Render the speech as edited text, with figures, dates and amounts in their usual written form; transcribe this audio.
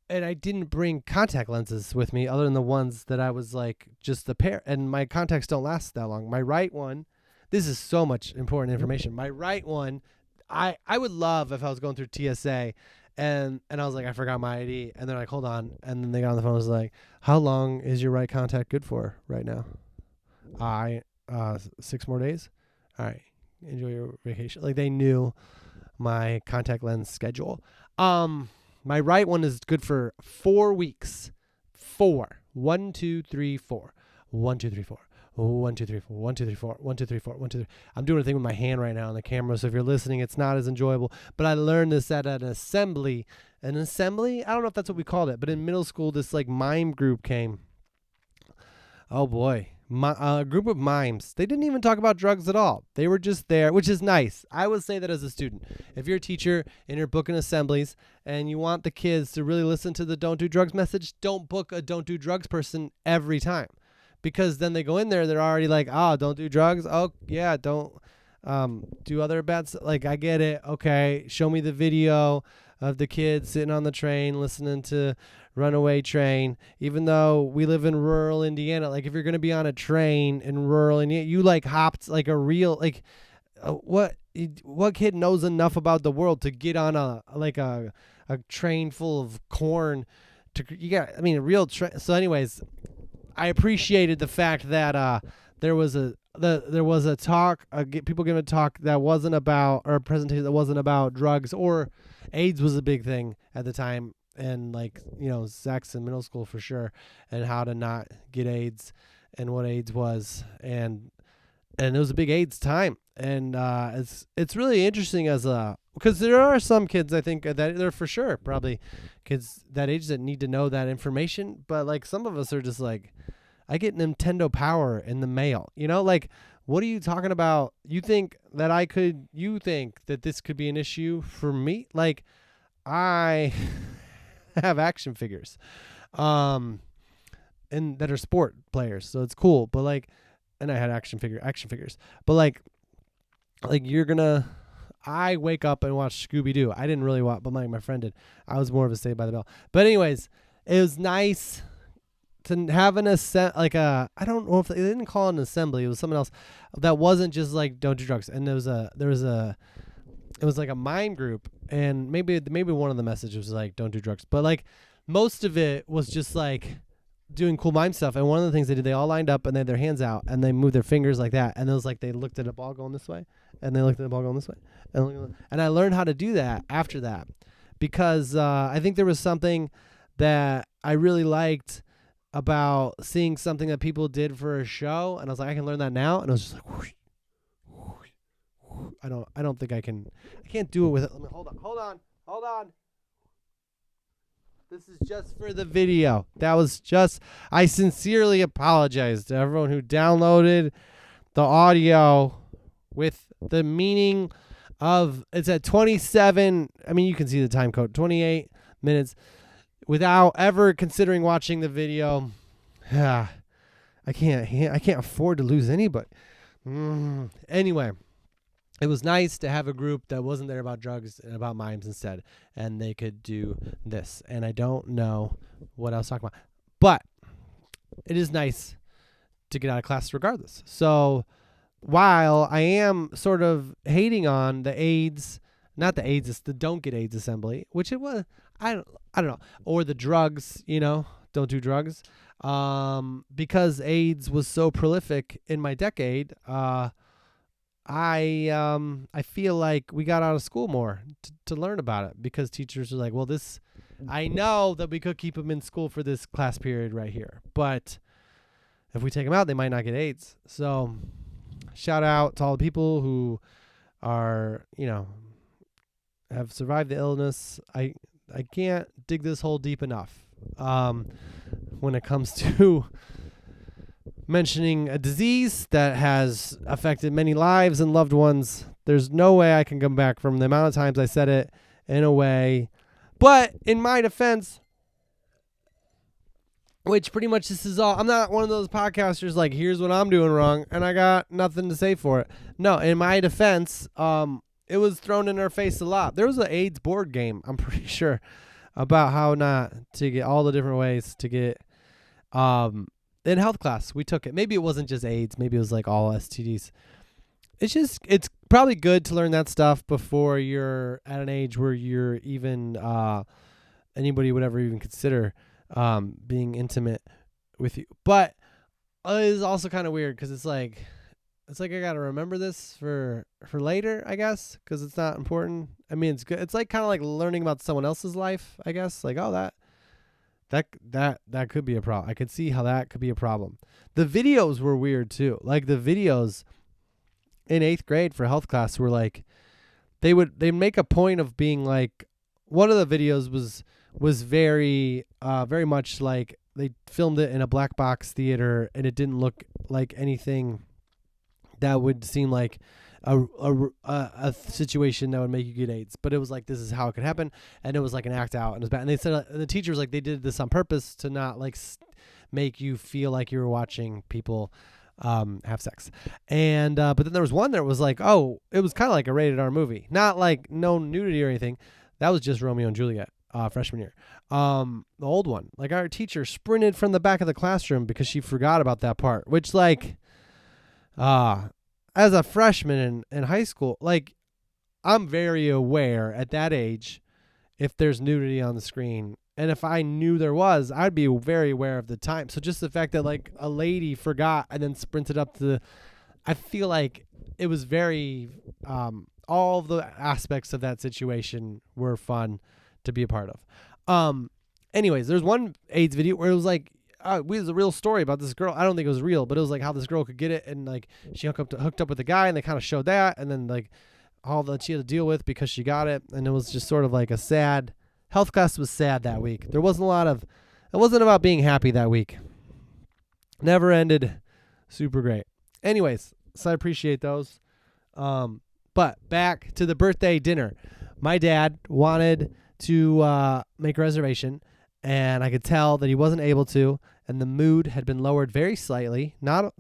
and I didn't bring contact lenses with me other than the ones that I was like just the pair. And my contacts don't last that long. My right one, this is so much important information. My right one, I would love if I was going through TSA and I was like, I forgot my ID. And they're like, hold on. And then they got on the phone and was like, how long is your right contact good for right now? 6 more days. All right. Enjoy your vacation. Like they knew my contact lens schedule. My right one is good for 4 weeks. 4. 1, 2, 3, 4. 1, 2, 3, 4. 1, 2, 3, 4. 1, 2, 3, 4. 1, 2, 3, 4. 1, 2, 3. I'm doing a thing with my hand right now on the camera, so if you're listening, it's not as enjoyable. But I learned this at an assembly. An assembly? I don't know if that's what we called it, but in middle school, this like mime group came. Oh boy. A group of mimes. They didn't even talk about drugs at all. They were just there, which is nice. I would say that as a student. If you're a teacher and you're booking assemblies and you want the kids to really listen to the don't do drugs message, don't book a don't do drugs person every time. Because then they go in there, they're already like, oh, don't do drugs. Oh, yeah, don't do other bad stuff. Like, I get it. Okay, show me the video of the kids sitting on the train listening to Runaway Train. Even though we live in rural Indiana, like if you're going to be on a train in rural Indiana, you like hopped like a real, like what kid knows enough about the world to get on a train full of corn a real train. So anyways, I appreciated the fact that there was a talk, people giving a talk that wasn't about, or a presentation that wasn't about drugs, or AIDS was a big thing at the time, and like, you know, sex in middle school for sure, and how to not get AIDS and what AIDS was, and it was a big AIDS time, and it's really interesting because there are some kids, I think, that they're for sure probably kids that age that need to know that information, but like some of us are just like, I get Nintendo Power in the mail, you know, like, what are you talking about? You think that this could be an issue for me? Like, I have action figures, and that are sport players, so it's cool. But like, and I had action figures, but like I wake up and watch Scooby Doo. I didn't really watch, but my friend did. I was more of a Saved by the Bell. But anyways, it was nice to have I don't know if they didn't call it an assembly. It was something else that wasn't just like don't do drugs. And it was like a mime group, and maybe one of the messages was like don't do drugs, but like most of it was just like doing cool mime stuff. And one of the things they did, they all lined up and they had their hands out and they moved their fingers like that, and it was like they looked at a ball going this way and they looked at the ball going this way, and I learned how to do that after that, because I think there was something that I really liked about seeing something that people did for a show, and I was like, I can learn that now, and I was just like, whoosh, whoosh, whoosh. I don't think I can't do it with it. Let me hold on. This is just for the video. I sincerely apologize to everyone who downloaded the audio with the meaning of, it's at 27, I mean, you can see the time code, 28 minutes, without ever considering watching the video. I can't afford to lose anybody. Anyway, it was nice to have a group that wasn't there about drugs and about mimes instead, and they could do this. And I don't know what I was talking about, but it is nice to get out of class regardless. So while I am sort of hating on the AIDS, not the AIDS, it's the Don't Get AIDS Assembly, which it was, I don't know, or the drugs, you know, don't do drugs, because AIDS was so prolific in my decade. I feel like we got out of school more to learn about it, because teachers are like, well, I know that we could keep them in school for this class period right here, but if we take them out, they might not get AIDS. So shout out to all the people who are, you know, have survived the illness. I can't dig this hole deep enough when it comes to mentioning a disease that has affected many lives and loved ones. There's no way I can come back from the amount of times I said it in a way. But in my defense, which pretty much this is all, I'm not one of those podcasters like, here's what I'm doing wrong, and I got nothing to say for it. No, in my defense, it was thrown in our face a lot. There was an AIDS board game, I'm pretty sure, about how not to get all the different ways to get in health class. We took it. Maybe it wasn't just AIDS. Maybe it was like all STDs. It's probably good to learn that stuff before you're at an age where you're even anybody would ever even consider being intimate with you. But it's also kind of weird because it's like I gotta remember this for later, I guess, because it's not important. I mean, it's good. It's like kind of like learning about someone else's life, I guess. Like, oh, that could be a problem. I could see how that could be a problem. The videos were weird too. Like the videos in 8th grade for health class were like they make a point of being like, one of the videos was very very much like they filmed it in a black box theater, and it didn't look like anything that would seem like a situation that would make you get AIDS. But it was like, this is how it could happen, and it was like an act out, and it was bad. And they said, and the teacher was like, they did this on purpose to not like make you feel like you were watching people have sex. And but then there was one that was like, oh, it was kind of like a rated R movie, not like no nudity or anything. That was just Romeo and Juliet, freshman year. The old one, like our teacher sprinted from the back of the classroom because she forgot about that part, which like as a freshman in high school, like I'm very aware at that age if there's nudity on the screen. And if I knew there was, I'd be very aware of the time. So just the fact that like a lady forgot and then sprinted up to I feel like it was very, all the aspects of that situation were fun to be a part of. Anyways, there's one AIDS video where it was like, it was a real story about this girl. I don't think it was real, but it was like how this girl could get it, and like she hooked up with a guy, and they kind of showed that, and then like all that she had to deal with because she got it, and it was just sort of like a sad. Health class was sad that week. There wasn't it wasn't about being happy that week. Never ended super great. Anyways, so I appreciate those. But back to the birthday dinner. My dad wanted to make a reservation, and I could tell that he wasn't able to, and the mood had been lowered very slightly. Not